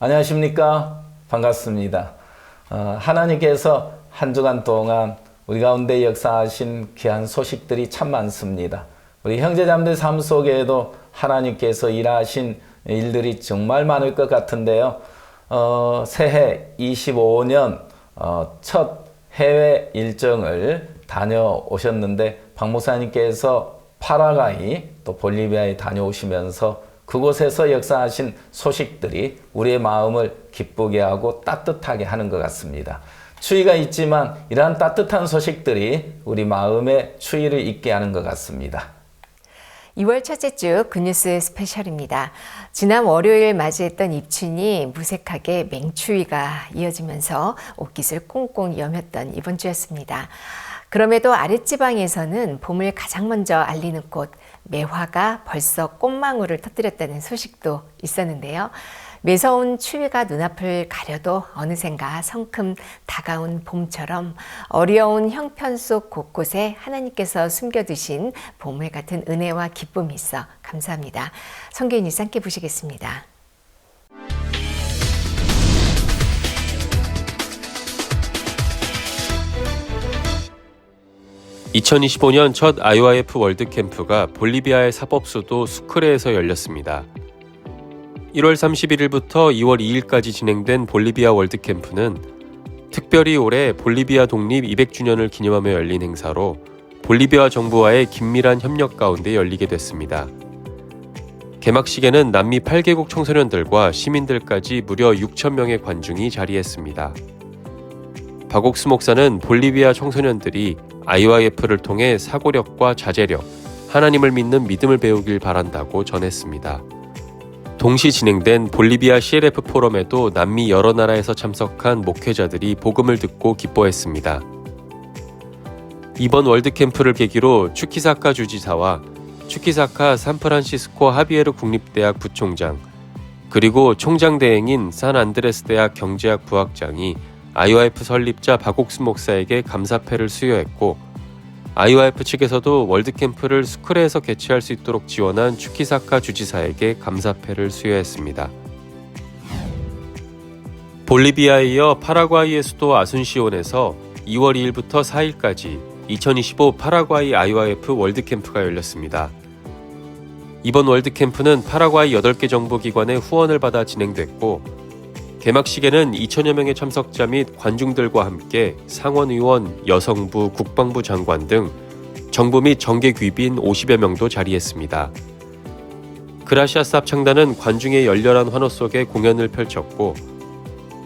안녕하십니까? 반갑습니다. 하나님께서 한 주간 동안 우리 가운데 역사하신 귀한 소식들이 참 많습니다. 우리 형제자매들 삶 속에도 하나님께서 일하신 일들이 정말 많을 것 같은데요. 새해 25년 첫 해외 일정을 다녀오셨는데 박 목사님께서 파라과이 또 볼리비아에 다녀오시면서 그곳에서 역사하신 소식들이 우리의 마음을 기쁘게 하고 따뜻하게 하는 것 같습니다. 추위가 있지만 이러한 따뜻한 소식들이 우리 마음에 추위를 잊게 하는 것 같습니다. 2월 첫째 주 굿뉴스 스페셜입니다. 지난 월요일 맞이했던 입춘이 무색하게 맹추위가 이어지면서 옷깃을 꽁꽁 여몄던 이번 주였습니다. 그럼에도 아랫지방에서는 봄을 가장 먼저 알리는 꽃 매화가 벌써 꽃망울을 터뜨렸다는 소식도 있었는데요. 매서운 추위가 눈앞을 가려도 어느샌가 성큼 다가온 봄처럼 어려운 형편 속 곳곳에 하나님께서 숨겨두신 보물 같은 은혜와 기쁨이 있어 감사합니다. 성경 일상 함께 보시겠습니다. (2025년) 첫 IYF 월드캠프가 볼리비아의 사법수도 수크레에서 열렸습니다. 1월 31일부터 2월 2일까지 진행된 볼리비아 월드캠프는 특별히 올해 볼리비아 독립 200주년을 기념하며 열린 행사로 볼리비아 정부와의 긴밀한 협력 가운데 열리게 됐습니다. 개막식에는 남미 8개국 청소년들과 시민들까지 무려 6,000명의 관중이 자리했습니다. 박옥수 목사는 볼리비아 청소년들이 IYF를 통해 사고력과 자제력, 하나님을 믿는 믿음을 배우길 바란다고 전했습니다. 동시 진행된 볼리비아 CLF 포럼에도 남미 여러 나라에서 참석한 목회자들이 복음을 듣고 기뻐했습니다. 이번 월드캠프를 계기로 추키사카 주지사와 추키사카 산프란시스코 하비에르 국립대학 부총장, 그리고 총장 대행인 산안드레스 대학 경제학 부학장이 IYF 설립자 박옥수 목사에게 감사패를 수여했고, IYF 측에서도 월드캠프를 수크레에서 개최할 수 있도록 지원한 추키사카 주지사에게 감사패를 수여했습니다. 볼리비아에 이어 파라과이의 수도 아순시온에서 2월 2일부터 4일까지 2025 파라과이 IYF 월드캠프가 열렸습니다. 이번 월드캠프는 파라과이 8개 정부기관의 후원을 받아 진행됐고, 개막식에는 2,000여 명의 참석자 및 관중들과 함께 상원의원, 여성부, 국방부 장관 등 정부 및 정계 귀빈 50여 명도 자리했습니다. 그라시아스 합창단은 관중의 열렬한 환호 속에 공연을 펼쳤고,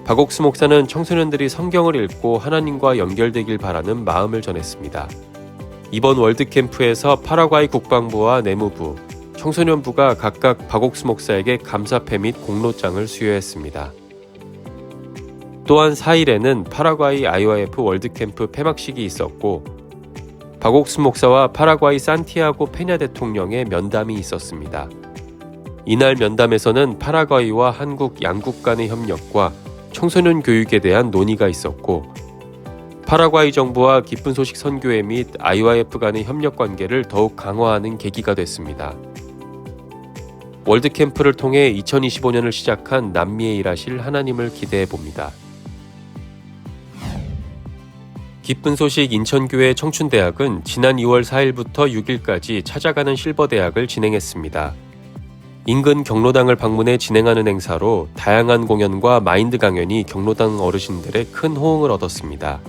박옥수 목사는 청소년들이 성경을 읽고 하나님과 연결되길 바라는 마음을 전했습니다. 이번 월드캠프에서 파라과이 국방부와 내무부, 청소년부가 각각 박옥수 목사에게 감사패 및 공로장을 수여했습니다. 또한 4일에는 파라과이 IYF 월드캠프 폐막식이 있었고, 박옥수 목사와 파라과이 산티아고 페냐 대통령의 면담이 있었습니다. 이날 면담에서는 파라과이와 한국 양국 간의 협력과 청소년 교육에 대한 논의가 있었고, 파라과이 정부와 기쁜 소식 선교회 및 IYF 간의 협력 관계를 더욱 강화하는 계기가 됐습니다. 월드캠프를 통해 2025년을 시작한 남미에 일하실 하나님을 기대해 봅니다. 기쁜 소식 인천교회 청춘대학은 지난 2월 4일부터 6일까지 찾아가는 실버대학을 진행했습니다. 인근 경로당을 방문해 진행하는 행사로 다양한 공연과 마인드 강연이 경로당 어르신들의 큰 호응을 얻었습니다.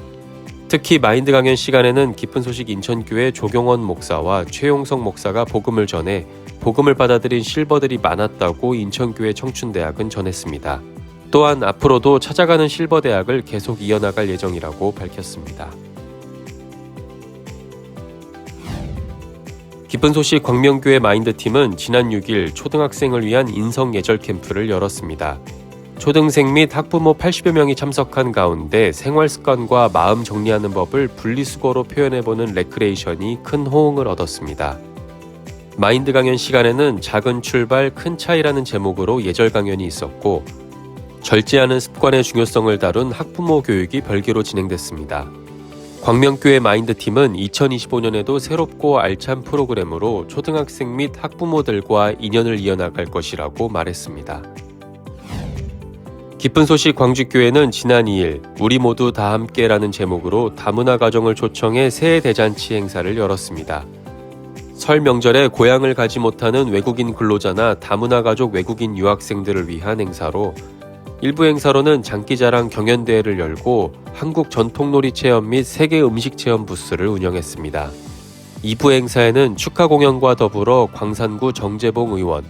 특히 마인드 강연 시간에는 기쁜 소식 인천교회 조경원 목사와 최용석 목사가 복음을 전해 복음을 받아들인 실버들이 많았다고 인천교회 청춘대학은 전했습니다. 또한 앞으로도 찾아가는 실버대학을 계속 이어나갈 예정이라고 밝혔습니다. 기쁜 소식 광명교회 마인드팀은 지난 6일 초등학생을 위한 인성 예절 캠프를 열었습니다. 초등생 및 학부모 80여 명이 참석한 가운데 생활 습관과 마음 정리하는 법을 분리수거로 표현해보는 레크레이션이 큰 호응을 얻었습니다. 마인드 강연 시간에는 작은 출발, 큰 차이라는 제목으로 예절 강연이 있었고, 절제하는 습관의 중요성을 다룬 학부모 교육이 별개로 진행됐습니다. 광명교회 마인드팀은 2025년에도 새롭고 알찬 프로그램으로 초등학생 및 학부모들과 인연을 이어나갈 것이라고 말했습니다. 기쁜 소식 광주교회는 지난 2일 우리 모두 다 함께라는 제목으로 다문화 가정을 초청해 새해 대잔치 행사를 열었습니다. 설 명절에 고향을 가지 못하는 외국인 근로자나 다문화 가족 외국인 유학생들을 위한 행사로 일부 행사로는 장기자랑 경연대회를 열고 한국 전통놀이 체험 및 세계 음식 체험 부스를 운영했습니다. 2부 행사에는 축하 공연과 더불어 광산구 정재봉 의원,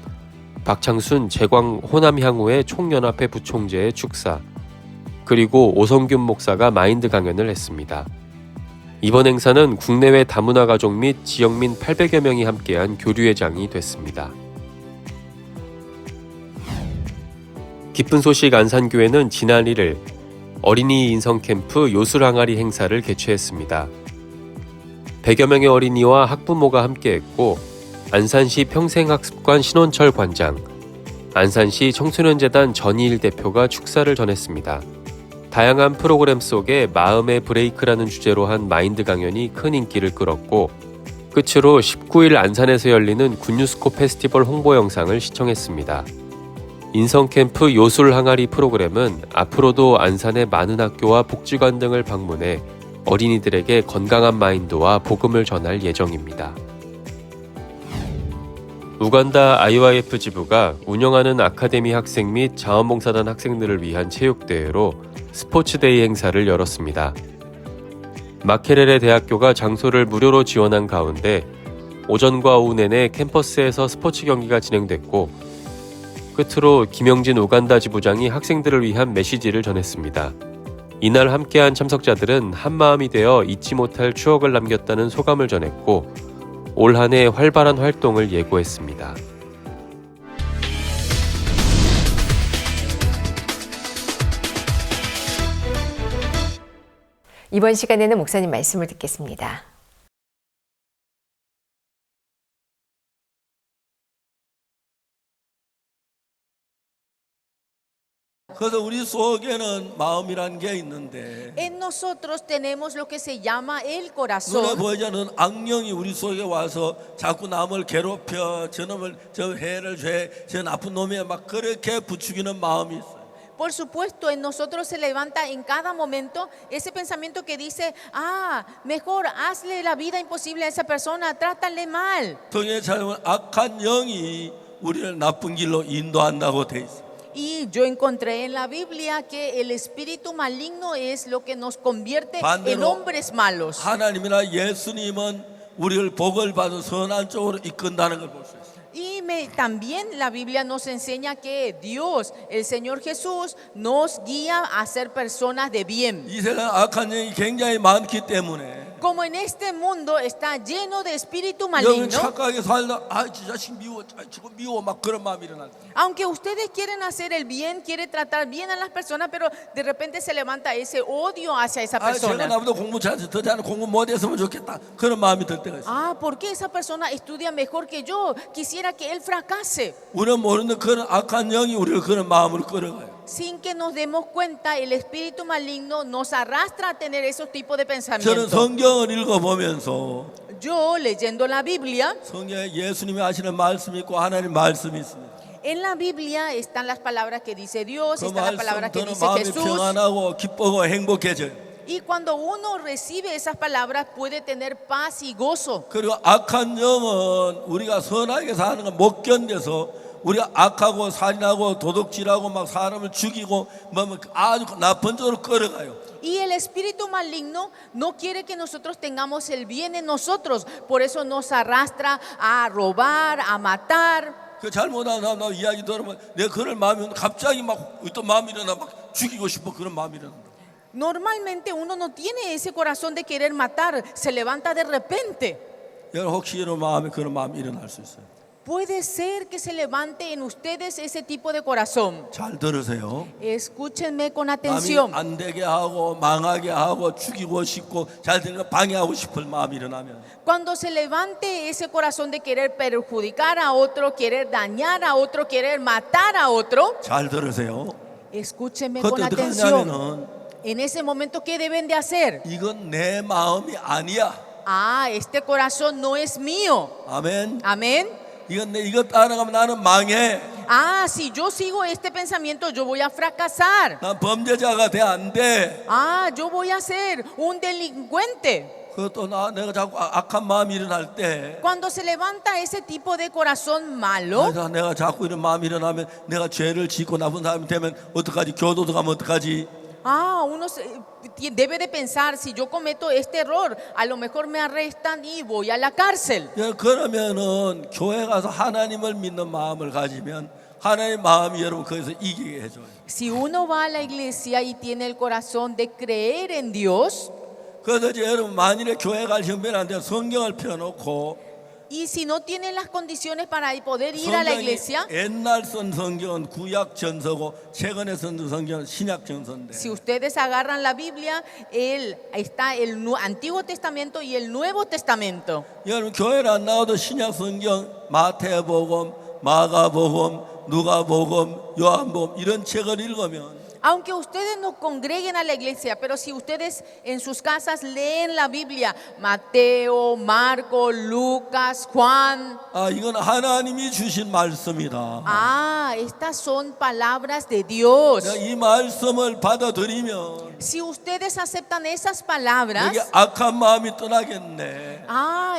박창순 제광 호남향후회 총연합회 부총재의 축사, 그리고 오성균 목사가 마인드 강연을 했습니다. 이번 행사는 국내외 다문화 가족 및 지역민 800여 명이 함께한 교류회장이 됐습니다. 기쁜 소식 안산교회는 지난 1일 어린이 인성 캠프 요술 항아리 행사를 개최했습니다. 100여 명의 어린이와 학부모가 함께했고 안산시 평생학습관 신원철 관장, 안산시 청소년재단 전희일 대표가 축사를 전했습니다. 다양한 프로그램 속에 마음의 브레이크라는 주제로 한 마인드 강연이 큰 인기를 끌었고 끝으로 19일 안산에서 열리는 굿뉴스코 페스티벌 홍보 영상을 시청했습니다. 인성캠프 요술 항아리 프로그램은 앞으로도 안산의 많은 학교와 복지관 등을 방문해 어린이들에게 건강한 마인드와 복음을 전할 예정입니다. 우간다 IYF 지부가 운영하는 아카데미 학생 및 자원봉사단 학생들을 위한 체육대회로 스포츠데이 행사를 열었습니다. 마케레레 대학교가 장소를 무료로 지원한 가운데 오전과 오후 내내 캠퍼스에서 스포츠 경기가 진행됐고 끝으로 김영진 우간다 지부장이 학생들을 위한 메시지를 전했습니다. 이날 함께한 참석자들은 한마음이 되어 잊지 못할 추억을 남겼다는 소감을 전했고 올 한 해 활발한 활동을 예고했습니다. 이번 시간에는 목사님 말씀을 듣겠습니다. 그래서 우리 속에는 마음이란 게 있는데 En nosotros tenemos lo que se llama el 눈에 corazón. 보이지 않는 악령이 우리 속에 와서 자꾸 남을 괴롭혀 저놈을 저 해를 줘저 나쁜 놈이 막 그렇게 부추기는 마음이 있어요. Por supuesto, en nosotros se levanta en cada momento ese pensamiento que dice, mejor hazle la vida imposible a esa persona, trátale mal. 성경에 찾아보면 악한 영이 우리를 나쁜 길로 인도한다고 돼 있어요. Y yo encontré en la Biblia que el espíritu maligno es lo que nos convierte en 반대로 hombres malos. 하나님이나 예수님은 우리를 복을 받은 선한 쪽으로 이끈다는 걸 볼 수 있어요. Y también la Biblia nos enseña que Dios, el Señor Jesús, nos guía a ser personas de bien. 이 세상 악한 영이 굉장히 많기 때문에 Como en este mundo está lleno de espíritu 여러분 maligno, 착하게 살다 저 자식 미워 저거 미워 막 그런 마음이 일어나요. aunque ustedes quieren hacer el bien, quieren tratar bien a las personas, pero de repente se levanta ese odio hacia esa 제가 persona. 나보다 공부 잘해서 더 잘하는 공부 못했으면 좋겠다 그런 마음이 들 때가 있어요. ¿Por qué esa persona estudia mejor que yo? Quisiera que él fracase. 우리는 모르는 그런 악한 영이 우리를 그런 마음으로 끌어가요. Sin que nos demos cuenta, el espíritu maligno nos arrastra a tener esos tipos de 저는 pensamientos. 성경을 읽어보면서 Yo, leyendo la Biblia, 성경에 예수님이 하시는 말씀이 있고 하나님 말씀이 있습니다. en la Biblia están las palabras que dice Dios, 그 están las 말씀 palabras que 들은 dice 마음이 Jesús. 평안하고 기쁘고 행복해져요. Y cuando uno recibe esas palabras puede tener paz y gozo. 그리고 악한 영은 우리가 선하게 사는 걸 못 견뎌서 우리가 악하고 살인하고 도둑질하고 막 사람을 죽이고 뭐 아주 나쁜 쪽으로 끌어가요. Y el espíritu maligno no quiere que nosotros tengamos el bien en nosotros. Por eso nos arrastra a robar, a matar. 그 잘못한 사람 나 이야기 들으면 내 그런 마음이 갑자기 막 어떤 마음이 일어나 막 죽이고 싶어 그런 마음이 일어난다. Normalmente uno no tiene ese corazón de querer matar, se levanta de repente. 여러분 혹시 이런 마음에 그런 마음이 일어날 수 있어요. Puede ser que se levante en ustedes ese tipo de corazón. 잘 들으세요. Escúchenme con 남이 atención. 안 되게 하고 망하게 하고 죽이고 싶고 잘 되는 거 방해하고 싶을 마음이 일어나면 Cuando se levante ese corazón de querer perjudicar a otro, querer dañar a otro, querer matar a otro, 잘 들으세요. escúchenme con 그때 어떻게 atención. 하냐면은 En ese momento, ¿qué deben de hacer? 이건 내 마음이 아니야. Este corazón no es mío. 아멘. Amén. 이거 따라가면 나는 망해. Ah, si yo sigo este pensamiento, yo voy a fracasar. 난 범죄자가 돼 안 돼. Ah, yo voy a ser un delincuente. 그것도 내가 자꾸 악한 마음이 일어날 때 Cuando se levanta ese tipo de corazón malo, 내가 자꾸 이런 마음이 일어나면 내가 죄를 짓고 나쁜 사람이 되면 어떡하지? 교도도 가면 어떡하지? uno debe de pensar, si yo cometo este error, a lo mejor me arrestan y voy a la cárcel. 그러면은 교회 가서 하나님을 믿는 마음을 가지면 하나님의 마음이 여러분 거기서 이기게 해줘요. Si uno va a la iglesia y tiene el corazón de creer en Dios, 그래서 이제 여러분 만일에 교회 갈 형편이 안 되면 성경을 펴놓고 y si no tienen las condiciones para poder ir a la 성경이 iglesia, 옛날 쓴 성경은 구약 전서고 최근에 쓴 성경은 신약 전서인데 si ustedes agarran la Biblia, está el Antiguo Testamento y el Nuevo Testamento. 여러분 교회를 안 나와도 신약 성경 마태복음, 마가복음, 누가복음, 요한복음 이런 책을 읽으면 Aunque ustedes no congreguen a la iglesia, pero si ustedes en sus casas leen la Biblia, Mateo, Marco, Lucas, Juan, 이건 하나님이 주신 말씀이다. estas son palabras de Dios. 이 말씀을 받아들이면 Si ustedes aceptan esas palabras, 여기 악한 마음이 떠나겠네.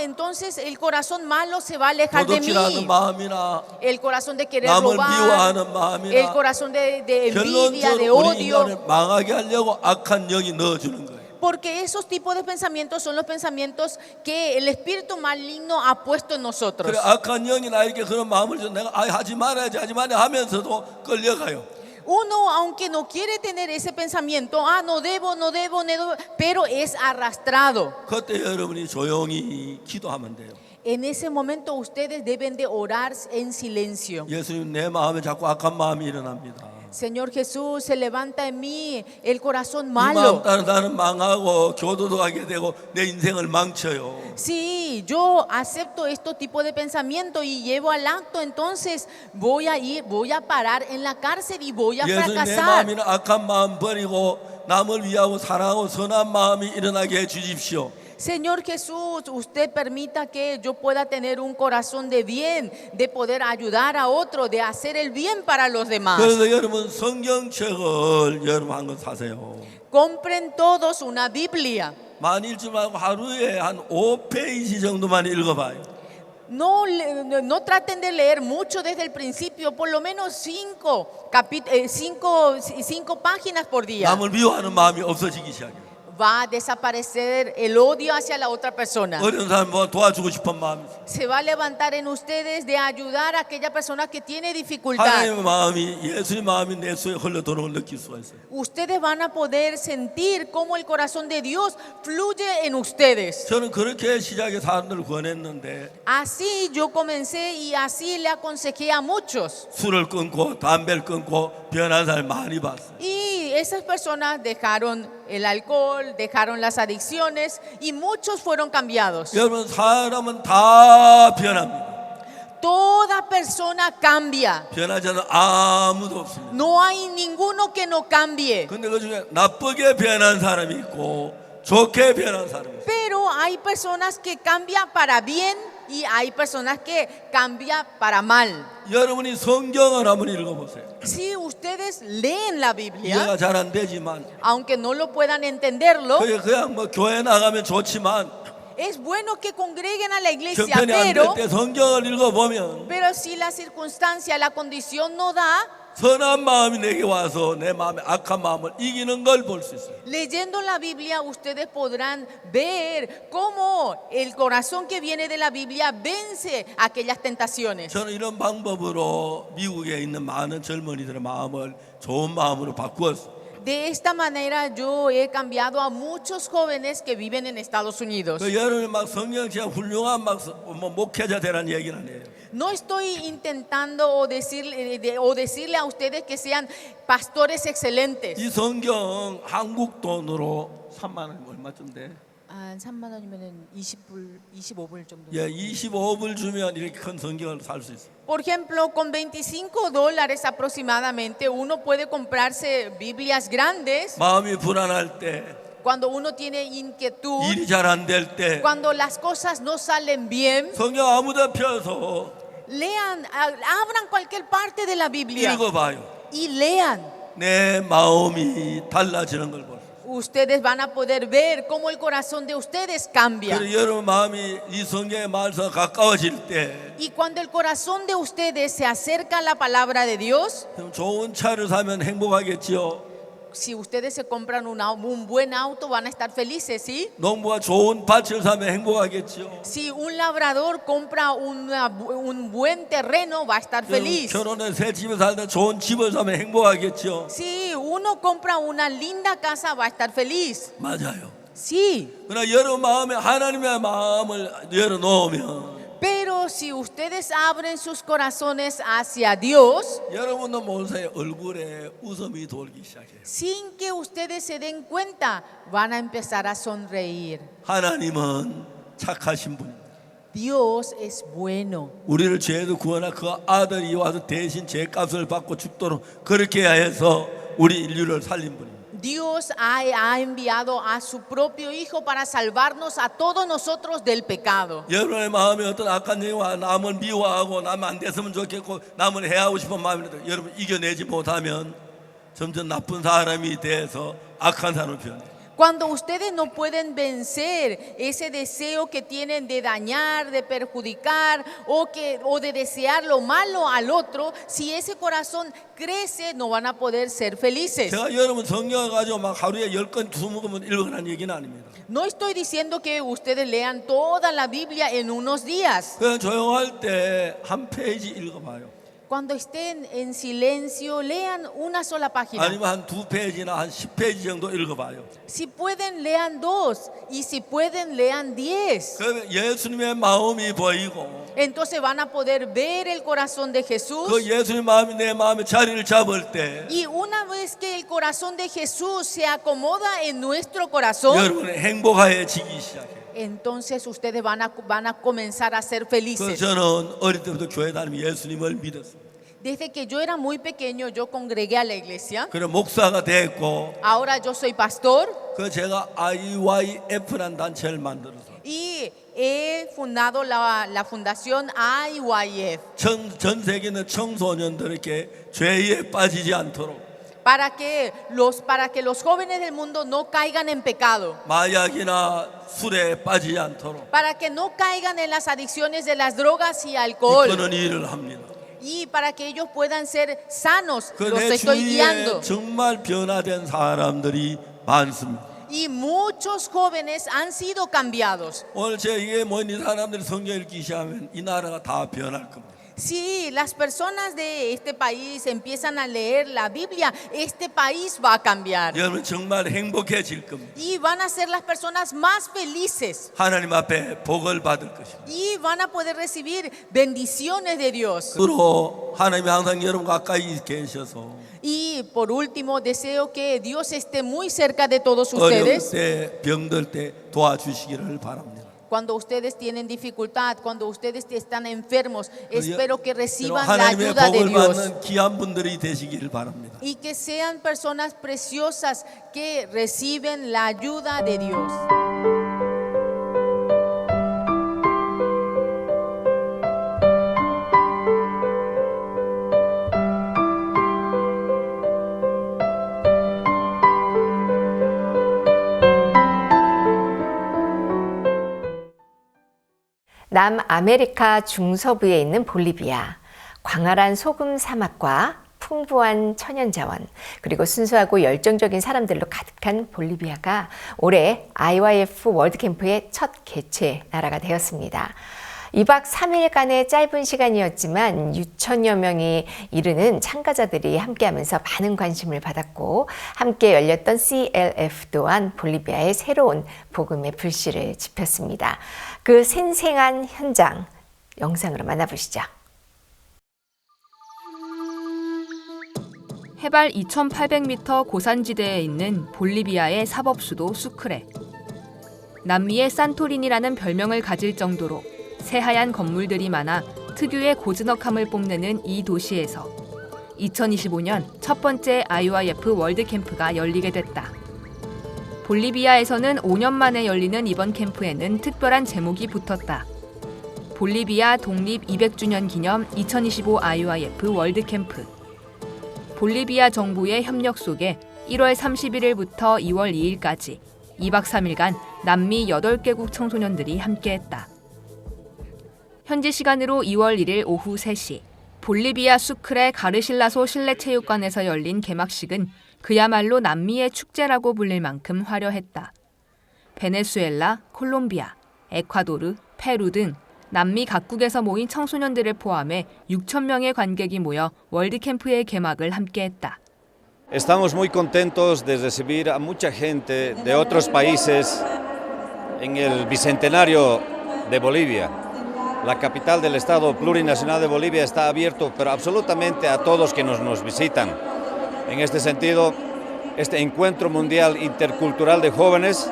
entonces el corazón malo se va a alejar de 도둑질하는 mí. 마음이나 El corazón de querer 남을 robar, 미워하는 el 마음이나 corazón de envidia, de 결론적으로 우리 odio. 인간을 망하게 하려고 악한 영이 넣어주는 거예요. Porque esos tipos de pensamientos son los pensamientos que el espíritu maligno ha puesto en nosotros. 그래 악한 영이 나에게 그런 마음을 줘 내가 하지 말아야지 하면서도 끌려가요. Uno, aunque no quiere tener ese pensamiento, no debo, pero es arrastrado. 그때 여러분이 조용히 기도하면 돼요. En ese momento ustedes deben de orar en silencio. 예수님 내 마음에 자꾸 악한 마음이 일어납니다. Señor Jesús, se levanta en mí el corazón 이 마음 malo. 따라 나는 망하고 교도도 가게 되고 내 인생을 망쳐요. Si yo acepto este tipo de pensamiento y llevo al acto, entonces voy a parar en la cárcel y voy a 예수님 내 fracasar. 마음에는 악한 마음 버리고 남을 위하고 사랑하고 선한 마음이 일어나게 해 주십시오. Señor Jesús, usted permita que yo pueda tener un corazón de bien, de poder ayudar a otro, de hacer el bien para los demás. 그래서 여러분 성경책을 여러분 한 권 사세요. Compren todos una Biblia. 많이 읽지 말고 하루에 한 5페이지 정도만 읽어봐요. No traten de leer mucho desde el principio, por lo menos 5 páginas por día. 남을 미워하는 마음이 없어지기 시작해요. Va a desaparecer el odio hacia la otra persona. 어려운 사람 뭐 도와주고 싶은 마음이 있어요. Se va a levantar en ustedes de ayudar a aquella persona que tiene dificultad. 하나님의 마음이 예수의 마음이 내 속에 흘러도는 걸 느낄 수가 있어요. Ustedes van a poder sentir cómo el corazón de Dios fluye en ustedes. 저는 그렇게 시작에 사람들을 권했는데 Así yo comencé y así le aconsejé a muchos. 술을 끊고 담배를 끊고 변한 사람 많이 봤어요. Y esas personas dejaron el alcohol, dejaron las adicciones y muchos fueron cambiados. 여러분 사람은 다 변합니다. Toda persona cambia. 변하지 않은 아무도 없습니다. No hay ninguno que no cambie. 근데 그 중에 나쁘게 변한 사람이 있고 좋게 변한 사람이 있어요. Pero hay personas que cambian para bien y hay personas que cambian para mal. 여러분이 성경을 한번 읽어보세요. Si ustedes leen la Biblia, 이해가 잘 안 되지만 aunque no lo puedan entenderlo, 그냥 뭐 교회 나가면 좋지만 es bueno que congreguen a la iglesia, 형편이 안 될 때 성경을 읽어보면 pero si la circunstancia, la condición no da, 선한 마음이 내게 와서 내 마음의 악한 마음을 이기는 걸 볼 수 있어요. leyendo la Biblia ustedes podrán ver cómo el corazón que viene de la Biblia vence aquellas tentaciones. 저는 이런 방법으로 미국에 있는 많은 젊은이들의 마음을 좋은 마음으로 바꾸었어요. De esta manera yo he cambiado a muchos jóvenes que viven en Estados Unidos. 그 여러분이 막 성경책 훌륭한 뭐 목회자 되라는 얘기는 아니에요. No estoy intentando o decirle a ustedes que sean pastores excelentes. 이 성경 한국 돈으로 3만 원 얼마쯤 돼? 3만 원이면 25불 정도. 예, 25불 주면 이렇게 큰 성경을 살 수 있어요. Por ejemplo, con $25 aproximadamente, uno puede comprarse Biblias grandes. 마음이 불안할 때, Cuando uno tiene inquietud, 일이 잘 안 될 때, cuando las cosas no salen bien, 성경 아무데 펴서 lean, abran cualquier parte de la Biblia 읽어봐요. y lean. 내 마음이 달라지는 걸 보세요. Ustedes van a poder ver cómo el corazón de ustedes cambia. 그리고 여러분 마음이 이 성경의 말씀과 가까워질 때 Y cuando el corazón de ustedes se acerca a la palabra de Dios, 좋은 차를 사면 행복하겠지요. si ustedes se compran un buen auto, van a estar felices, ¿sí? 농부가 좋은 밭을 사면 행복하겠지요. Si un labrador compra un buen terreno, va a estar feliz. 결혼해 새 집에 살다 좋은 집을 사면 행복하겠죠. Si uno compra una linda casa, va a estar feliz. 맞아요. Sí. 그러나 여러분 마음에 하나님의 마음을 열어놓으면 Pero si ustedes abren sus corazones hacia Dios, 여러분도 모르세요. 얼굴에 웃음이 돌기 시작해요. sin que ustedes se den cuenta, van a empezar a sonreír. 하나님은 착하신 분입니다. Dios es bueno. 우리를 죄에서 구원하 그 아들이 와서 대신 죄값을 받고 죽도록 그렇게 해서 우리 인류를 살린 분입니다. Dios ha enviado a su propio Hijo para salvarnos a todos nosotros del pecado. 여러분의 마음에 어떤 악한 영과 남을 미워하고 남 안 됐으면 좋겠고 남을 해하고 싶은 마음이라도 여러분 이겨내지 못하면 점점 나쁜 사람이 돼서 악한 사람을 변해요. Cuando ustedes no pueden vencer ese deseo que tienen de dañar, de perjudicar o de desear lo malo al otro, si ese corazón crece, no van a poder ser felices. 제가 여러분 성경을 가지고 막 하루에 10권, 20권 읽으라는 얘기는 아닙니다. No estoy diciendo que ustedes lean toda la Biblia en unos días. 그냥 조용할 때 한 페이지 읽어봐요. Cuando estén en silencio, lean una sola página. 아니면 한 2페이지나 한 10페이지 정도 읽어봐요. Si pueden, lean 2. Y si pueden, lean 10. 그러면 예수님의 마음이 보이고 Entonces van a poder ver el corazón de 그 Jesús. 예수님의 마음이 내 마음에 자리를 잡을 때 Y una vez que el corazón de Jesús se acomoda en nuestro corazón, 여러분은 행복해지기 시작해요. entonces ustedes van a comenzar a ser 그래서 felices. 저는 어릴 때부터 교회 다니며 예수님을 믿었어요. Desde que yo era muy pequeño, yo congregué a la iglesia. 그래 목사가 됐고 Ahora yo soy pastor 그 제가 IYF라는 단체를 만들어서 y he fundado la fundación IYF 전 세계 있는 청소년들에게 죄에 빠지지 않도록 para que los jóvenes del mundo no caigan en pecado, 마약이나 술에 빠지지 않도록 para que no caigan en las adicciones de las drogas y alcohol, 이끄는 일을 합니다. y para que ellos puedan ser sanos. Los 그내 estoy 주위에 guiando. 정말 변화된 사람들이 많습니다. Y muchos jóvenes han sido cambiados. 오늘 제 이게 모인 이 사람들이 성경 읽기 시작하면 이 나라가 다 변할 겁니다. Si las personas de este país empiezan a leer la Biblia, este país va a cambiar. 여러분 정말 행복해질 겁니다. Y van a ser las personas más felices. 하나님 앞에 복을 받을 것입니다. Y van a poder recibir bendiciones de Dios. 그리고 하나님이 항상 여러분 가까이 계셔서 Y por último, deseo que Dios esté muy cerca de todos 어려울 ustedes. 때 병들 때 도와주시기를 바랍니다. Cuando ustedes tienen dificultad, cuando ustedes están enfermos, espero que reciban la 하나님의 ayuda de 복을 Dios. 받는 귀한 분들이 되시기를 바랍니다. Y que sean personas preciosas que reciben la ayuda de Dios. 남아메리카 중서부에 있는 볼리비아. 광활한 소금 사막과 풍부한 천연자원, 그리고 순수하고 열정적인 사람들로 가득한 볼리비아가 올해 IYF 월드캠프의 첫 개최 나라가 되었습니다. 2박 3일간의 짧은 시간이었지만 6천여 명이 이르는 참가자들이 함께하면서 많은 관심을 받았고, 함께 열렸던 CLF 또한 볼리비아의 새로운 복음의 불씨를 지폈습니다. 그 생생한 현장 영상으로 만나보시죠. 해발 2,800m 고산지대에 있는 볼리비아의 사법수도 수크레. 남미의 산토리니라는 별명을 가질 정도로 새하얀 건물들이 많아 특유의 고즈넉함을 뽐내는 이 도시에서 2025년 첫 번째 IYF 월드캠프가 열리게 됐다. 볼리비아에서는 5년 만에 열리는 이번 캠프에는 특별한 제목이 붙었다. 볼리비아 독립 200주년 기념 2025 IYF 월드캠프. 볼리비아 정부의 협력 속에 1월 31일부터 2월 2일까지 2박 3일간 남미 8개국 청소년들이 함께했다. 현지 시간으로 2월 1일 오후 3시 볼리비아 수크레 가르실라소 실내체육관에서 열린 개막식은 그야말로 남미의 축제라고 불릴 만큼 화려했다. 베네수엘라, 콜롬비아, 에콰도르, 페루 등 남미 각국에서 모인 청소년들을 포함해 6,000명의 관객이 모여 월드캠프의 개막을 함께했다. Estamos muy contentos de recibir a mucha gente de otros países en el Bicentenario de Bolivia. La capital del Estado plurinacional de Bolivia está abierto, pero absolutamente a todos que nos visitan. En este sentido, este encuentro mundial intercultural de jóvenes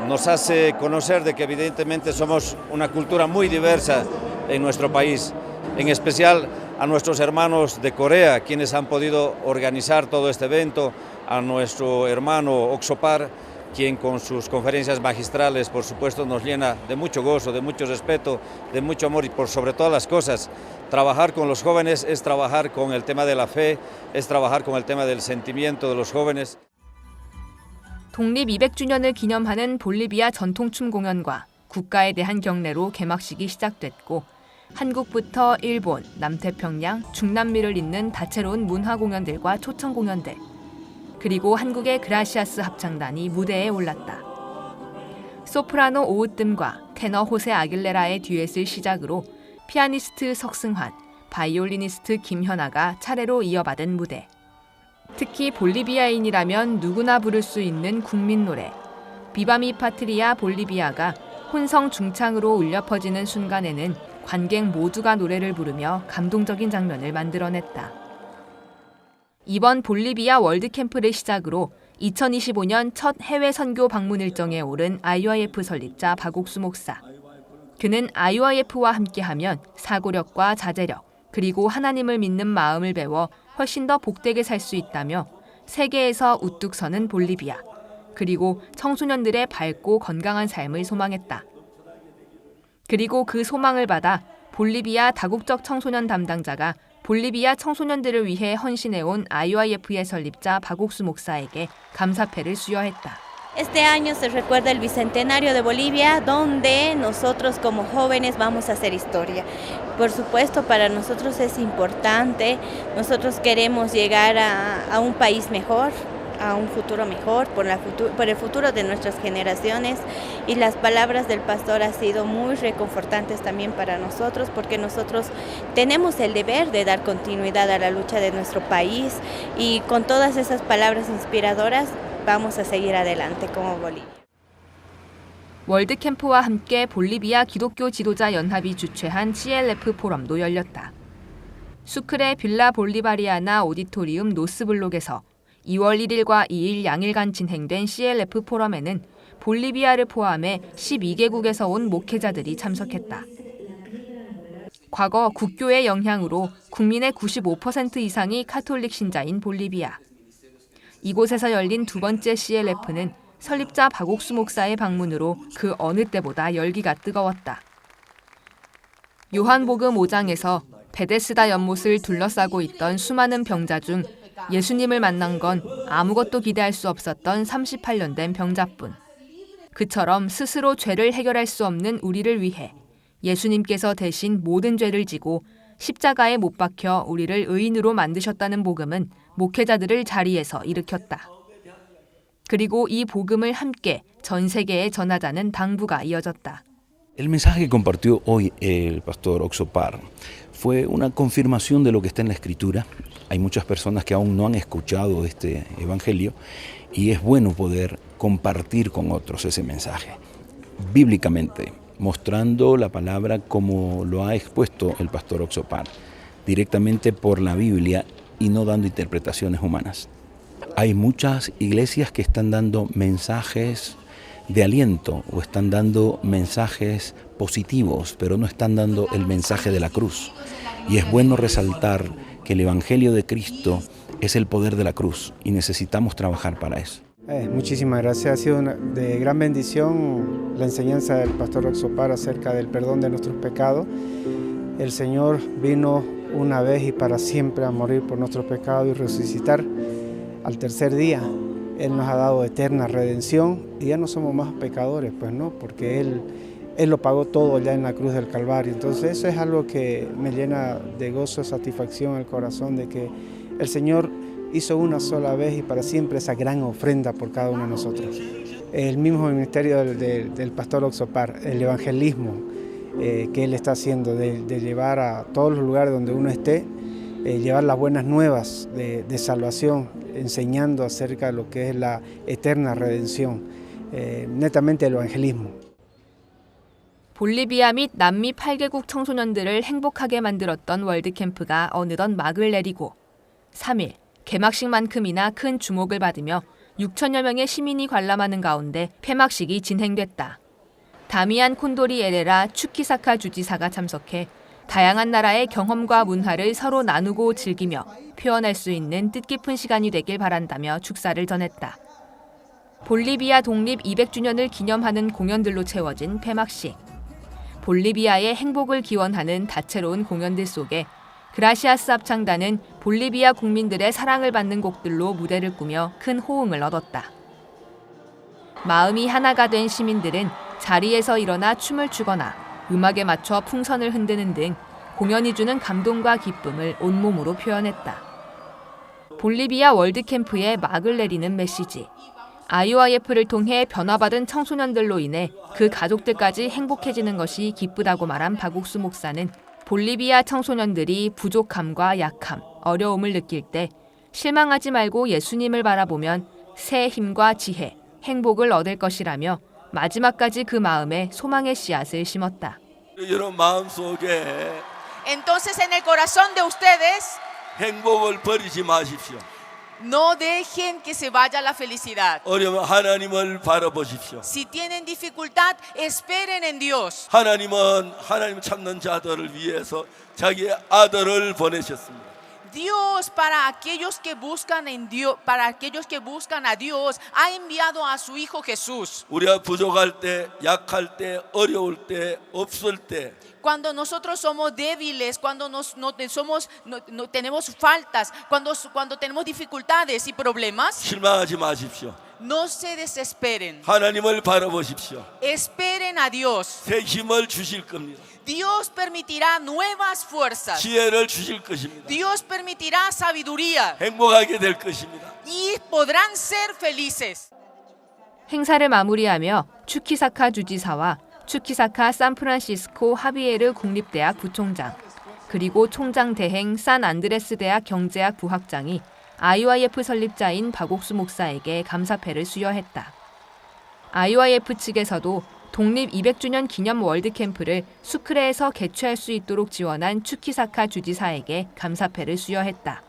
nos hace conocer de que evidentemente somos una cultura muy diversa en nuestro país, en especial a nuestros hermanos de Corea, quienes han podido organizar todo este evento, a nuestro hermano Oxopar, quien con sus conferencias magistrales, por supuesto, nos llena de mucho gozo, de mucho respeto, de mucho amor y por sobre todas las cosas, trabajar con los jóvenes es trabajar con el tema de la fe, es trabajar con el tema del sentimiento de los jóvenes. 독립 200주년을 기념하는 볼리비아 전통춤 공연과 국가에 대한 경례로 개막식이 시작됐고 한국부터 일본, 남태평양, 중남미를 잇는 다채로운 문화 공연들과 초청 공연들, 그리고 한국의 그라시아스 합창단이 무대에 올랐다. 소프라노 오으뜸과 테너 호세 아길레라의 듀엣을 시작으로 피아니스트 석승환, 바이올리니스트 김현아가 차례로 이어받은 무대. 특히 볼리비아인이라면 누구나 부를 수 있는 국민 노래 비바미 파트리아 볼리비아가 혼성 중창으로 울려 퍼지는 순간에는 관객 모두가 노래를 부르며 감동적인 장면을 만들어냈다. 이번 볼리비아 월드캠프를 시작으로 2025년 첫 해외 선교 방문 일정에 오른 IYF 설립자 박옥수 목사. 그는 IYF와 함께하면 사고력과 자제력, 그리고 하나님을 믿는 마음을 배워 훨씬 더 복되게 살 수 있다며 세계에서 우뚝 서는 볼리비아, 그리고 청소년들의 밝고 건강한 삶을 소망했다. 그리고 그 소망을 받아 볼리비아 다국적 청소년 담당자가 볼리비아 청소년들을 위해 헌신해온 IYF의 설립자 박옥수 목사에게 감사패를 수여했다. Este año se recuerda el Bicentenario de Bolivia, donde nosotros como jóvenes vamos a hacer historia. Por supuesto, para nosotros es importante, nosotros queremos llegar a un país mejor, a un futuro mejor, por el futuro de nuestras generaciones, y las palabras del pastor han sido muy reconfortantes también para nosotros, porque nosotros tenemos el deber de dar continuidad a la lucha de nuestro país, y con todas esas palabras inspiradoras vamos a seguir adelante como Bolivia. 월드캠프와 함께 볼리비아 기독교 지도자 연합이 주최한 CLF 포럼도 열렸다. 수크레 빌라 볼리바리아나 오디토리움 노스블록에서 2월 1일과 2일 양일간 진행된 CLF 포럼에는 볼리비아를 포함해 12개국에서 온 목회자들이 참석했다. 과거 국교의 영향으로 국민의 95% 이상이 카톨릭 신자인 볼리비아. 이곳에서 열린 두 번째 CLF는 설립자 박옥수 목사의 방문으로 그 어느 때보다 열기가 뜨거웠다. 요한복음 5장에서 베데스다 연못을 둘러싸고 있던 수많은 병자 중 예수님을 만난 건 아무것도 기대할 수 없었던 38년 된 병자뿐. 그처럼 스스로 죄를 해결할 수 없는 우리를 위해 예수님께서 대신 모든 죄를 지고 십자가에 못 박혀 우리를 의인으로 만드셨다는 복음은 목회자들을 자리에서 일으켰다. 그리고 이 복음을 함께 전 세계에 전하자는 당부가 이어졌다. El mensaje que compartió hoy el pastor Oxopar fue una confirmación de lo que está en la Escritura. Hay muchas personas que aún no han escuchado este evangelio y es bueno poder compartir con otros ese mensaje, bíblicamente, mostrando la palabra como lo ha expuesto el pastor Oxopar, directamente por la Biblia y no dando interpretaciones humanas. Hay muchas iglesias que están dando mensajes de aliento o están dando mensajes positivos, pero no están dando el mensaje de la cruz. Y es bueno resaltar que el Evangelio de Cristo es el poder de la cruz y necesitamos trabajar para eso. Muchísimas gracias, ha sido de gran bendición la enseñanza del pastor Oxopar acerca del perdón de nuestros pecados. El Señor vino una vez y para siempre a morir por nuestros pecados y resucitar al tercer día. Él nos ha dado eterna redención y ya no somos más pecadores, pues no, porque Él lo pagó todo ya en la cruz del Calvario. Entonces eso es algo que me llena de gozo, satisfacción el corazón de que el Señor hizo una sola vez y para siempre esa gran ofrenda por cada uno de nosotros. El mismo ministerio del pastor Oxopar, el evangelismo que él está haciendo, de llevar a todos los lugares donde uno esté, llevar las buenas nuevas de salvación, enseñando acerca de lo que es la eterna redención, netamente el evangelismo. 볼리비아 및 남미 8개국 청소년들을 행복하게 만들었던 월드캠프가 어느덧 막을 내리고 3일 개막식만큼이나 큰 주목을 받으며 6천여 명의 시민이 관람하는 가운데 폐막식이 진행됐다. 다미안 콘도리 에레라 추키사카 주지사가 참석해 다양한 나라의 경험과 문화를 서로 나누고 즐기며 표현할 수 있는 뜻깊은 시간이 되길 바란다며 축사를 전했다. 볼리비아 독립 200주년을 기념하는 공연들로 채워진 폐막식. 볼리비아의 행복을 기원하는 다채로운 공연들 속에 그라시아스 합창단은 볼리비아 국민들의 사랑을 받는 곡들로 무대를 꾸며 큰 호응을 얻었다. 마음이 하나가 된 시민들은 자리에서 일어나 춤을 추거나 음악에 맞춰 풍선을 흔드는 등 공연이 주는 감동과 기쁨을 온몸으로 표현했다. 볼리비아 월드캠프에 막을 내리는 메시지. IOIF를 통해 변화받은 청소년들로 인해 그 가족들까지 행복해지는 것이 기쁘다고 말한 박옥수 목사는 볼리비아 청소년들이 부족함과 약함, 어려움을 느낄 때 실망하지 말고 예수님을 바라보면 새 힘과 지혜, 행복을 얻을 것이라며 마지막까지 그 마음에 소망의 씨앗을 심었다. 여러분 마음속에 Entonces en el corazón de ustedes 행복을 버리지 마십시오. no dejen que se vaya la felicidad. 어려면 하나님을 바라보십시오. Si tienen dificultad, esperen en Dios. 하나님은 하나님 찾는 자들을 위해서 자기의 아들을 보내셨습니다. Dios para aquellos que buscan en Dios, para aquellos que buscan a Dios, ha enviado a su Hijo Jesús. 우리가 부족할 때, 약할 때, 어려울 때, 없을 때 Cuando nosotros somos débiles, cuando no tenemos faltas, cuando tenemos dificultades y problemas, 실망하지 마십시오. no se desesperen. 하나님을 바라보십시오. Esperen a Dios. 새 힘을 주실 겁니다. Dios permitirá nuevas fuerzas. 지혜를 주실 것입니다. Dios permitirá sabiduría 행복하게 될 것입니다. y podrán ser felices. 행사를 마무리하며 추키사카 주지사와 추키사카 샌프란시스코 하비에르 국립대학 부총장, 그리고 총장 대행 산 안드레스 대학 경제학 부학장이 IOIF 설립자인 박옥수 목사에게 감사패를 수여했다. IOIF 측에서도 독립 200주년 기념 월드캠프를 수크레에서 개최할 수 있도록 지원한 추키사카 주지사에게 감사패를 수여했다.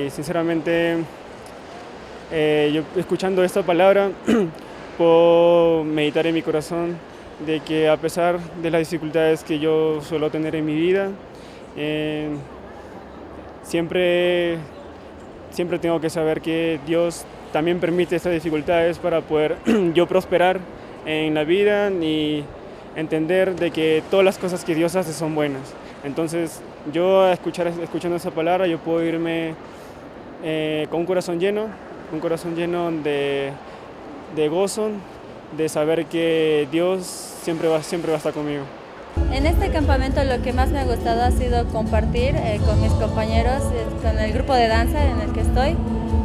Sinceramente, yo escuchando esta palabra, puedo meditar en mi corazón de que a pesar de las dificultades que yo suelo tener en mi vida, siempre tengo que saber que Dios también permite estas dificultades para poder yo prosperar en la vida y entender de que todas las cosas que Dios hace son buenas. Entonces yo escuchando esa palabra yo puedo irme con un corazón lleno de gozo, de saber que Dios siempre va a estar conmigo. En este campamento lo que más me ha gustado ha sido compartir con mis compañeros, con el grupo de danza en el que estoy.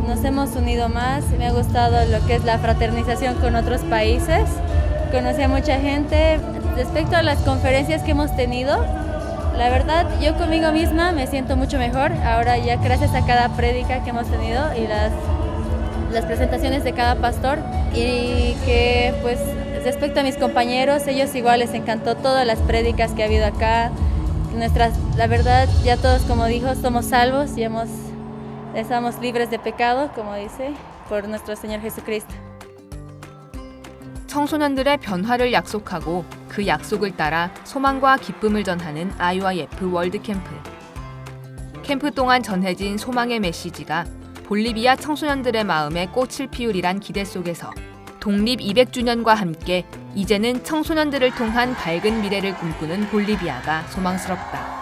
Nos hemos unido más, me ha gustado lo que es la fraternización con otros países. Conocí a mucha gente. Respecto a las conferencias que hemos tenido, la verdad yo conmigo misma me siento mucho mejor. Ahora ya gracias a cada prédica que hemos tenido y las presentaciones de cada pastor, y que pues respecto a mis compañeros, ellos igual les encantó todas las prédicas que ha habido acá. La verdad, ya todos, como dijo, somos salvos y estamos libres de pecado, como dice, por nuestro Señor Jesucristo. 청소년들의 변화를 약속하고 그 약속을 따라 소망과 기쁨을 전하는 IOIF 월드캠프. 캠프 동안 전해진 소망의 메시지가 볼리비아 청소년들의 마음에 꽃을 피우리란 기대 속에서 독립 200주년과 함께 이제는 청소년들을 통한 밝은 미래를 꿈꾸는 볼리비아가 소망스럽다.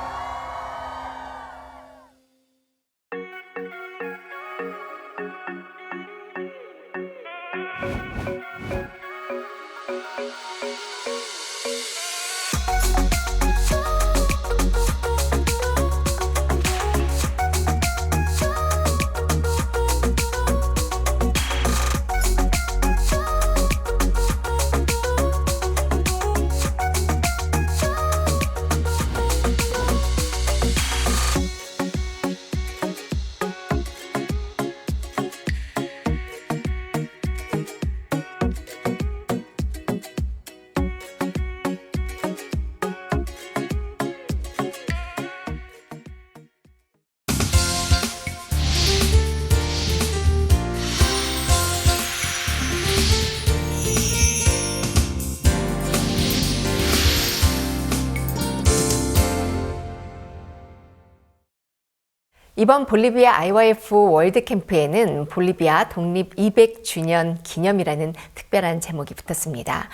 이번 볼리비아 IYF 월드캠프에는 볼리비아 독립 200주년 기념이라는 특별한 제목이 붙었습니다.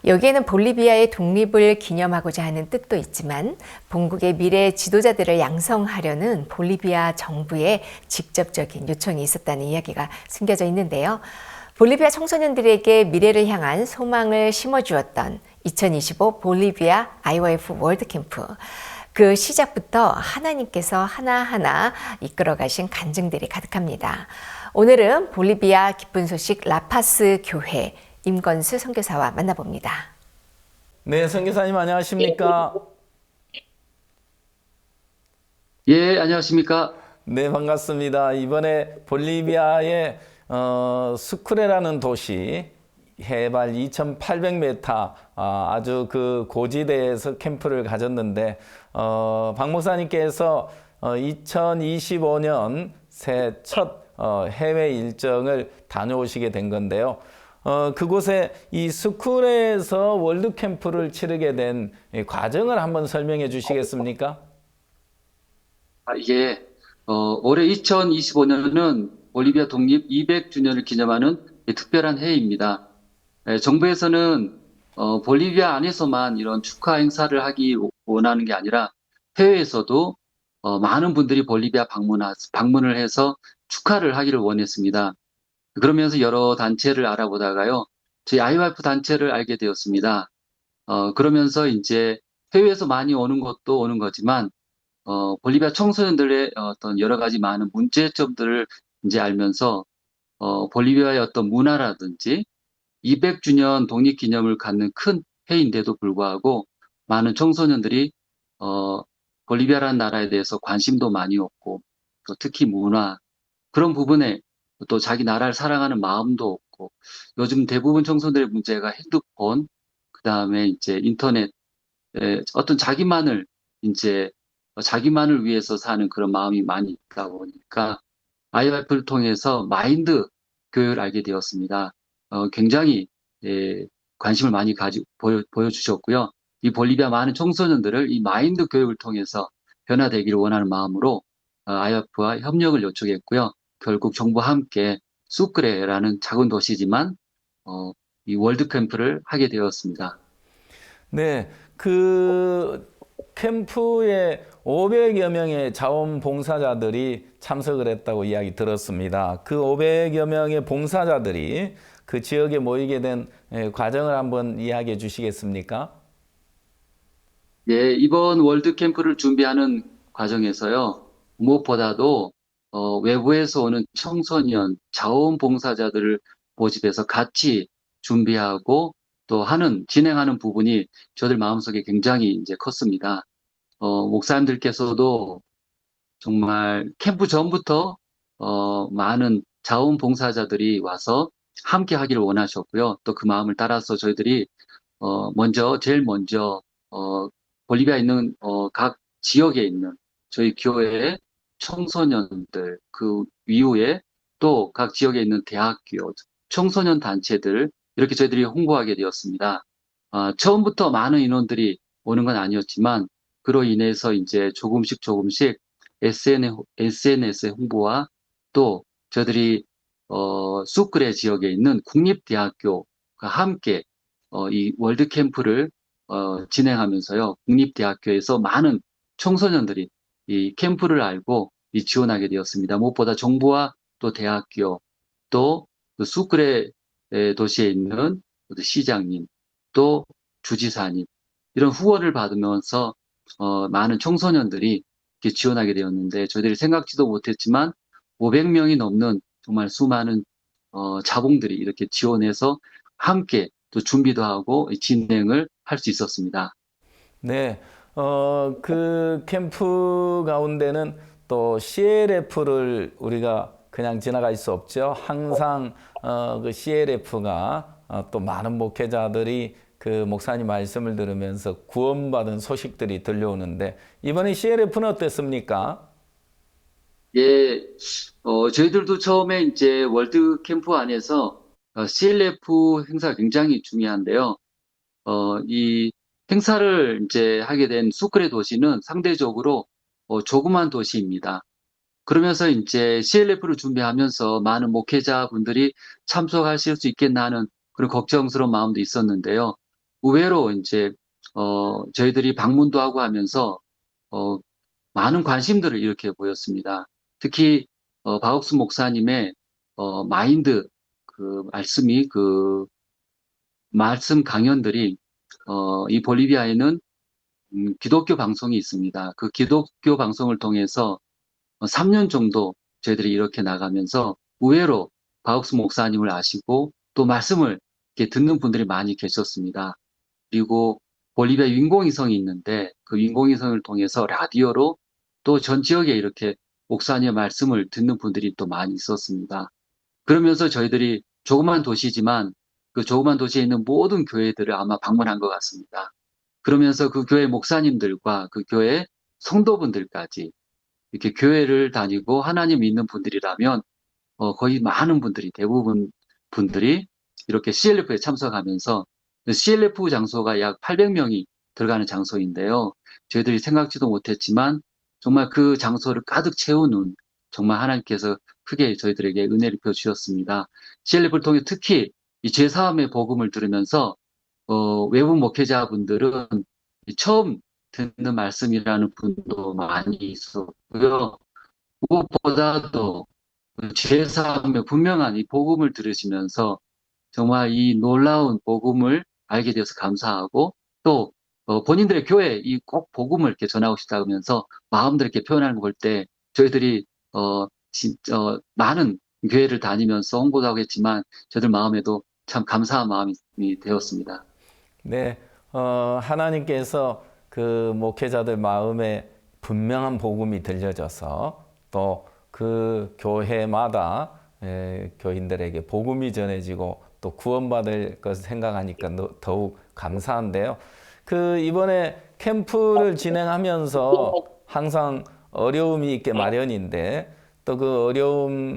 여기에는 볼리비아의 독립을 기념하고자 하는 뜻도 있지만 본국의 미래 지도자들을 양성하려는 볼리비아 정부의 직접적인 요청이 있었다는 이야기가 숨겨져 있는데요. 볼리비아 청소년들에게 미래를 향한 소망을 심어주었던 2025 볼리비아 IYF 월드캠프. 그 시작부터 하나님께서 하나하나 이끌어가신 간증들이 가득합니다. 오늘은 볼리비아 기쁜 소식 라파스 교회 임건수 선교사와 만나봅니다. 네, 선교사님 안녕하십니까? 예, 안녕하십니까? 네, 반갑습니다. 이번에 볼리비아의 수크레라는 도시 해발 2,800m 아주 그 고지대에서 캠프를 가졌는데 박 목사님께서 2025년 새 첫 해외 일정을 다녀오시게 된 건데요. 그곳에 이 수크레에서 월드 캠프를 치르게 된 과정을 한번 설명해 주시겠습니까? 이게 올해 2025년은 볼리비아 독립 200주년을 기념하는 특별한 해입니다. 정부에서는 볼리비아 안에서만 이런 축하 행사를 하기 원하는 게 아니라 해외에서도 많은 분들이 볼리비아 방문을 해서 축하를 하기를 원했습니다. 그러면서 여러 단체를 알아보다가요, 저희 IYF 단체를 알게 되었습니다. 그러면서 이제 해외에서 많이 오는 것도 오는 거지만 볼리비아 청소년들의 어떤 여러 가지 많은 문제점들을 이제 알면서 볼리비아의 어떤 문화라든지 200주년 독립기념을 갖는 큰 해인데도 불구하고 많은 청소년들이 볼리비아라는 나라에 대해서 관심도 많이 없고 또 특히 문화 그런 부분에 또 자기 나라를 사랑하는 마음도 없고 요즘 대부분 청소년들의 문제가 핸드폰 그다음에 이제 인터넷 어떤 자기만을 위해서 사는 그런 마음이 많이 있다 보니까 IYF를 통해서 마인드 교육을 알게 되었습니다. 굉장히 관심을 많이 보여주셨고요. 이 볼리비아 많은 청소년들을 이 마인드 교육을 통해서 변화되기를 원하는 마음으로 IYF와 협력을 요청했고요. 결국 정부와 함께 수크레라는 작은 도시지만 이 월드 캠프를 하게 되었습니다. 네, 그 캠프에 500여 명의 자원봉사자들이 참석을 했다고 이야기 들었습니다. 그 500여 명의 봉사자들이 그 지역에 모이게 된 과정을 한번 이야기해 주시겠습니까? 예, 이번 월드 캠프를 준비하는 과정에서요, 무엇보다도 외부에서 오는 청소년, 자원봉사자들을 모집해서 같이 준비하고 또 진행하는 부분이 저들 마음속에 굉장히 이제 컸습니다. 목사님들께서도 정말 캠프 전부터 많은 자원봉사자들이 와서 함께 하기를 원하셨고요. 또 그 마음을 따라서 저희들이 제일 먼저 볼리비아에 있는 각 지역에 있는 저희 교회 청소년들 그 이후에 또 각 지역에 있는 대학교 청소년 단체들 이렇게 저희들이 홍보하게 되었습니다. 처음부터 많은 인원들이 오는 건 아니었지만 그로 인해서 이제 조금씩 SNS의 홍보와 또 저희들이 수크레 지역에 있는 국립대학교가 함께 이 월드 캠프를 진행하면서요. 국립대학교에서 많은 청소년들이 이 캠프를 알고 지원하게 되었습니다. 무엇보다 정부와 또 대학교 또 그 수크레 도시에 있는 시장님 또 주지사님 이런 후원을 받으면서 많은 청소년들이 이렇게 지원하게 되었는데 저희들이 생각지도 못했지만 500명이 넘는 정말 수많은 자봉들이 이렇게 지원해서 함께 또 준비도 하고 진행을 할 수 있었습니다. 네, 그 캠프 가운데는 또 CLF를 우리가 그냥 지나갈 수 없죠. 항상 그 CLF가 또 많은 목회자들이 그 목사님 말씀을 들으면서 구원받은 소식들이 들려오는데 이번에 CLF는 어땠습니까? 예, 저희들도 처음에 이제 월드 캠프 안에서 CLF 행사가 굉장히 중요한데요. 이 행사를 이제 하게 된 수크레 도시는 상대적으로 조그만 도시입니다. 그러면서 이제 CLF를 준비하면서 많은 목회자분들이 참석하실 수 있겠나 하는 그런 걱정스러운 마음도 있었는데요. 의외로 이제 저희들이 방문도 하고 하면서 많은 관심들을 이렇게 보였습니다. 특히 박옥수 목사님의 마인드 그 말씀이 그 말씀 강연들이 이 볼리비아에는 기독교 방송이 있습니다. 그 기독교 방송을 통해서 3년 정도 저희들이 이렇게 나가면서 의외로 박옥수 목사님을 아시고 또 말씀을 이렇게 듣는 분들이 많이 계셨습니다. 그리고 볼리비아 윈공위성이 있는데 그 윈공위성을 통해서 라디오로 또 전 지역에 이렇게 목사님의 말씀을 듣는 분들이 또 많이 있었습니다. 그러면서 저희들이 조그만 도시지만 그 조그만 도시에 있는 모든 교회들을 아마 방문한 것 같습니다. 그러면서 그 교회 목사님들과 그 교회 성도분들까지 이렇게 교회를 다니고 하나님 믿는 분들이라면 거의 많은 분들이 대부분 분들이 이렇게 CLF에 참석하면서 CLF 장소가 약 800명이 들어가는 장소인데요. 저희들이 생각지도 못했지만 정말 그 장소를 가득 채우는 정말 하나님께서 크게 저희들에게 은혜를 펴주셨습니다. CLF를 통해 특히 이 죄사함의 복음을 들으면서 외부 목회자분들은 처음 듣는 말씀이라는 분도 많이 있었고요. 무엇보다도 죄사함의 분명한 이 복음을 들으시면서 정말 이 놀라운 복음을 알게 되어서 감사하고 또 본인들의 교회에 이 꼭 복음을 이렇게 전하고 싶다면서 마음들 이렇게 표현하는 걸 볼 때 저희들이 많은 교회를 다니면서 홍보도 하고 했지만 저희들 마음에도 참 감사한 마음이 되었습니다. 네, 하나님께서 그 목회자들 마음에 분명한 복음이 들려져서 또 그 교회마다 교인들에게 복음이 전해지고 또 구원받을 것을 생각하니까 더욱 감사한데요. 그 이번에 캠프를 진행하면서 항상 어려움이 있게 마련인데 또 그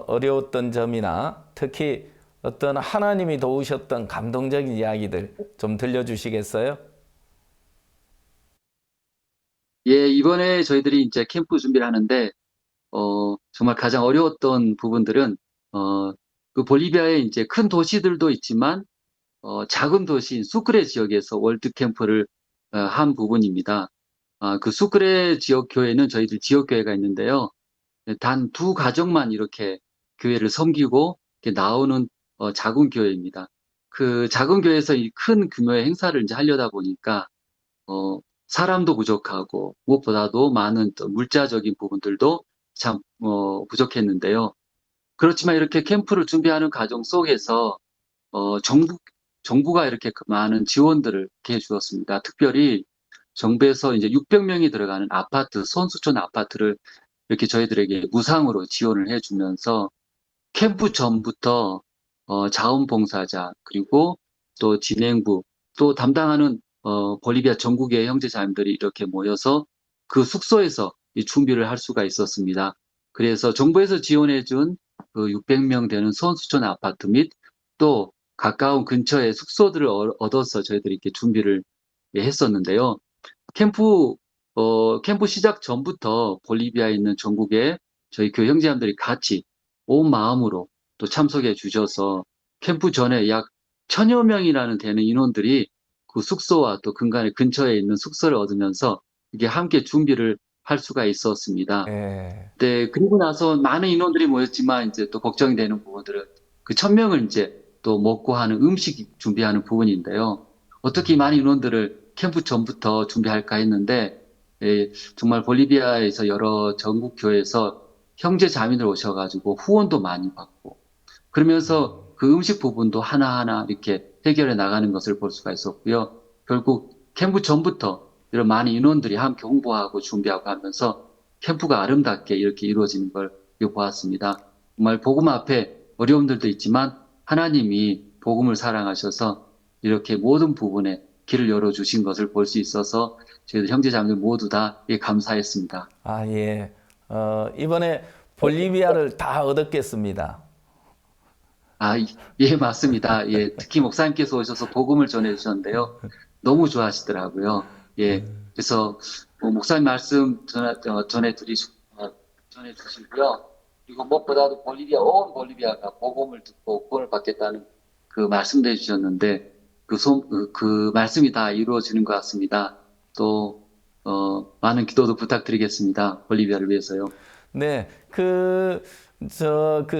어려웠던 점이나 특히 어떤 하나님이 도우셨던 감동적인 이야기들 좀 들려주시겠어요? 예, 이번에 저희들이 이제 캠프 준비를 하는데, 정말 가장 어려웠던 부분들은, 그 볼리비아에 이제 큰 도시들도 있지만, 작은 도시인 수크레 지역에서 월드 캠프를 한 부분입니다. 그 수크레 지역 교회는 저희들 지역 교회가 있는데요. 단 두 가정만 이렇게 교회를 섬기고 이렇게 나오는 작은 교회입니다. 그 작은 교회에서 이 큰 규모의 행사를 이제 하려다 보니까, 사람도 부족하고 무엇보다도 많은 또 물자적인 부분들도 참 부족했는데요. 그렇지만 이렇게 캠프를 준비하는 과정 속에서 정부가 이렇게 그 많은 지원들을 이렇게 해주었습니다. 특별히 정부에서 이제 600명이 들어가는 아파트, 선수촌 아파트를 이렇게 저희들에게 무상으로 지원을 해주면서 캠프 전부터 자원봉사자 그리고 또 진행부 또 담당하는 볼리비아 전국의 형제자매들이 이렇게 모여서 그 숙소에서 이 준비를 할 수가 있었습니다. 그래서 정부에서 지원해준 그 600명 되는 선수촌 아파트 및 또 가까운 근처에 숙소들을 얻어서 저희들이 이렇게 준비를 했었는데요. 캠프 시작 전부터 볼리비아에 있는 전국의 저희 교회 형제자매들이 같이 온 마음으로 또 참석해 주셔서 캠프 전에 약 1000여 명이라는 되는 인원들이 그 숙소와 또 근처에 있는 숙소를 얻으면서 이게 함께 준비를 할 수가 있었습니다. 예. 네, 그리고 나서 많은 인원들이 모였지만 이제 또 걱정이 되는 부분들은 그 1000명을 이제 또 먹고 하는 음식 준비하는 부분인데요. 어떻게 많은 인원들을 캠프 전부터 준비할까 했는데, 예, 정말 볼리비아에서 여러 전국 교회에서 형제 자매들 오셔가지고 후원도 많이 받고, 그러면서 그 음식 부분도 하나하나 이렇게 해결해 나가는 것을 볼 수가 있었고요. 결국 캠프 전부터 이런 많은 인원들이 함께 홍보하고 준비하고 하면서 캠프가 아름답게 이렇게 이루어지는 걸 보았습니다. 정말 복음 앞에 어려움들도 있지만 하나님이 복음을 사랑하셔서 이렇게 모든 부분에 길을 열어주신 것을 볼 수 있어서 저희들 형제자매들 모두 다 감사했습니다. 아, 예. 이번에 볼리비아를 다 얻었겠습니다. 아, 예, 맞습니다. 예, 특히 목사님께서 오셔서 복음을 전해주셨는데요. 너무 좋아하시더라고요. 예, 그래서 목사님 말씀 전해주시고요. 그리고 무엇보다도 온 볼리비아가 복음을 듣고 구원을 받겠다는 그 말씀도 해주셨는데, 그 말씀이 다 이루어지는 것 같습니다. 또, 많은 기도도 부탁드리겠습니다. 볼리비아를 위해서요. 네, 그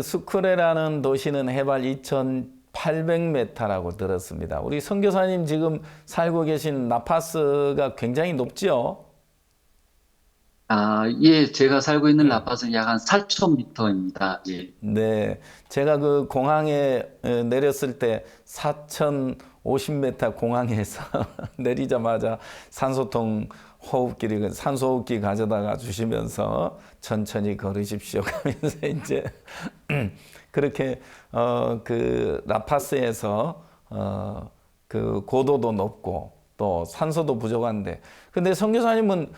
수크레라는 도시는 해발 2,800m라고 들었습니다. 우리 선교사님 지금 살고 계신 라파스가 굉장히 높죠? 아, 예, 제가 살고 있는 라파스는 약 한 4,000m입니다. 예. 네, 제가 그 공항에 내렸을 때 4,050m 공항에서 내리자마자 산소호흡기 가져다가 주시면서 천천히 걸으십시오 하면서 이제 그렇게 그 라파스에서 그 고도도 높고 또 산소도 부족한데, 근데 선교사님은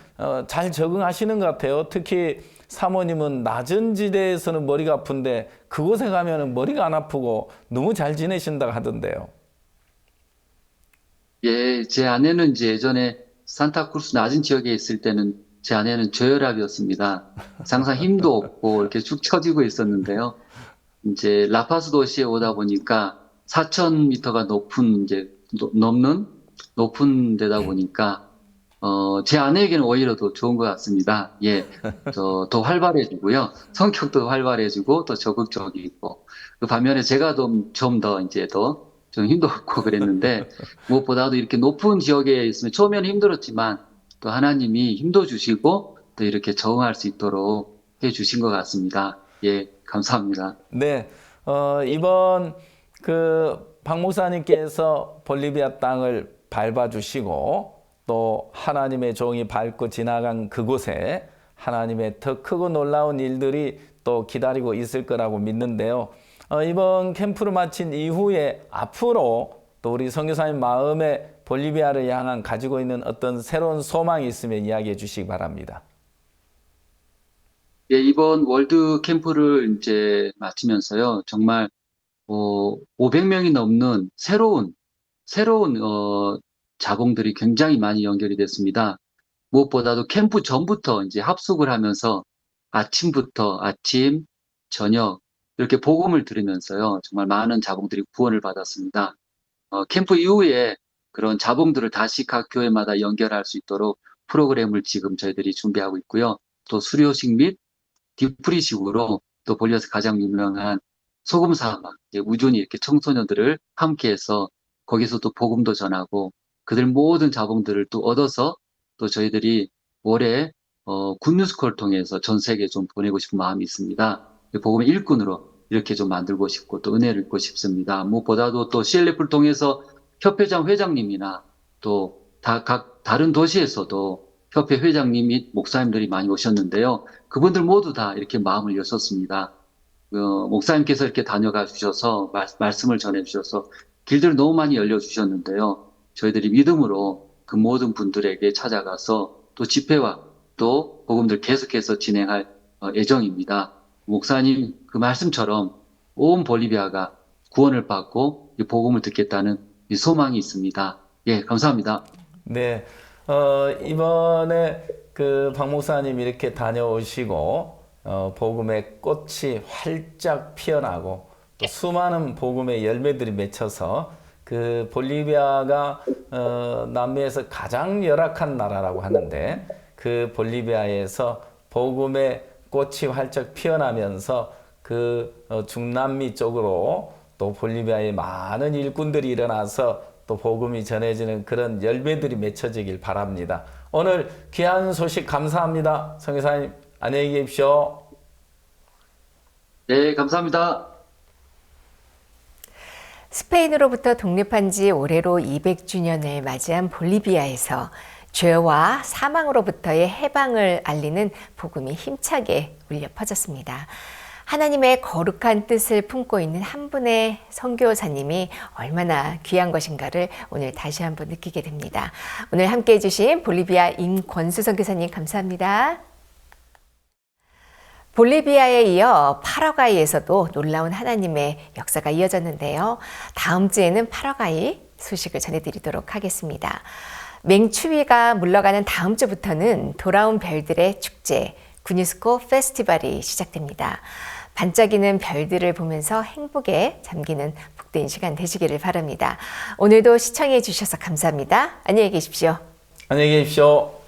잘 적응하시는 것 같아요. 특히 사모님은 낮은 지대에서는 머리가 아픈데 그곳에 가면은 머리가 안 아프고 너무 잘 지내신다고 하던데요. 예, 제 아내는 이제 예전에 산타크루스 낮은 지역에 있을 때는 제 아내는 저혈압이었습니다. 항상 힘도 없고 이렇게 축 처지고 있었는데요. 이제 라파스 도시에 오다 보니까 4,000m가 넘는 높은 데다 보니까 제 아내에게는 오히려 더 좋은 것 같습니다. 예, 더 활발해지고요. 성격도 활발해지고 또 적극적이고, 그 반면에 제가 좀 더 좀 힘도 없고 그랬는데, 무엇보다도 이렇게 높은 지역에 있으면 처음에는 힘들었지만 또 하나님이 힘도 주시고 또 이렇게 적응할 수 있도록 해주신 것 같습니다. 예, 감사합니다. 네, 이번 박 목사님께서 볼리비아 땅을 밟아주시고 또 하나님의 종이 밟고 지나간 그곳에 하나님의 더 크고 놀라운 일들이 또 기다리고 있을 거라고 믿는데요. 이번 캠프를 마친 이후에 앞으로 또 우리 선교사님 마음에 볼리비아를 향한 가지고 있는 어떤 새로운 소망이 있으면 이야기해 주시기 바랍니다. 예, 이번 월드 캠프를 이제 마치면서요, 정말 500명이 넘는 새로운 자봉들이 굉장히 많이 연결이 됐습니다. 무엇보다도 캠프 전부터 이제 합숙을 하면서 아침, 저녁 이렇게 복음을 들으면서요, 정말 많은 자봉들이 구원을 받았습니다. 캠프 이후에 그런 자봉들을 다시 각 교회마다 연결할 수 있도록 프로그램을 지금 저희들이 준비하고 있고요. 또 수료식 및 디프리식으로 또 볼리비아에서 가장 유명한 소금 사막, 우준히 이렇게 청소년들을 함께해서 거기서 또 복음도 전하고 그들 모든 자봉들을 또 얻어서 또 저희들이 올해 굿뉴스콜을 통해서 전 세계에 좀 보내고 싶은 마음이 있습니다. 복음의 일꾼으로 이렇게 좀 만들고 싶고 또 은혜를 입고 싶습니다. 무엇보다도 또 CLF를 통해서 협회장 회장님이나 또 각 다른 도시에서도 협회 회장님 및 목사님들이 많이 오셨는데요. 그분들 모두 다 이렇게 마음을 여셨습니다. 목사님께서 이렇게 다녀가 주셔서 말씀을 전해 주셔서 길들을 너무 많이 열려주셨는데요. 저희들이 믿음으로 그 모든 분들에게 찾아가서 또 집회와 또 복음들 계속해서 진행할 예정입니다. 목사님 그 말씀처럼 온 볼리비아가 구원을 받고 이 복음을 듣겠다는 이 소망이 있습니다. 예, 감사합니다. 네, 이번에 박 목사님 이렇게 다녀오시고 복음의 꽃이 활짝 피어나고 또 수많은 복음의 열매들이 맺혀서 그 볼리비아가 남미에서 가장 열악한 나라라고 하는데 그 볼리비아에서 복음의 꽃이 활짝 피어나면서 그 중남미 쪽으로 또 볼리비아에 많은 일꾼들이 일어나서 또 복음이 전해지는 그런 열매들이 맺혀지길 바랍니다. 오늘 귀한 소식 감사합니다. 성교사님 안녕히 계십시오. 네, 감사합니다. 스페인으로부터 독립한 지 올해로 200주년을 맞이한 볼리비아에서 죄와 사망으로부터의 해방을 알리는 복음이 힘차게 울려 퍼졌습니다. 하나님의 거룩한 뜻을 품고 있는 한 분의 선교사님이 얼마나 귀한 것인가를 오늘 다시 한번 느끼게 됩니다. 오늘 함께해 주신 볼리비아 임권수 선교사님 감사합니다. 볼리비아에 이어 파라과이에서도 놀라운 하나님의 역사가 이어졌는데요. 다음 주에는 파라과이 소식을 전해드리도록 하겠습니다. 맹추위가 물러가는 다음 주부터는 돌아온 별들의 축제, 구니스코 페스티벌이 시작됩니다. 반짝이는 별들을 보면서 행복에 잠기는 복된 시간 되시기를 바랍니다. 오늘도 시청해 주셔서 감사합니다. 안녕히 계십시오. 안녕히 계십시오.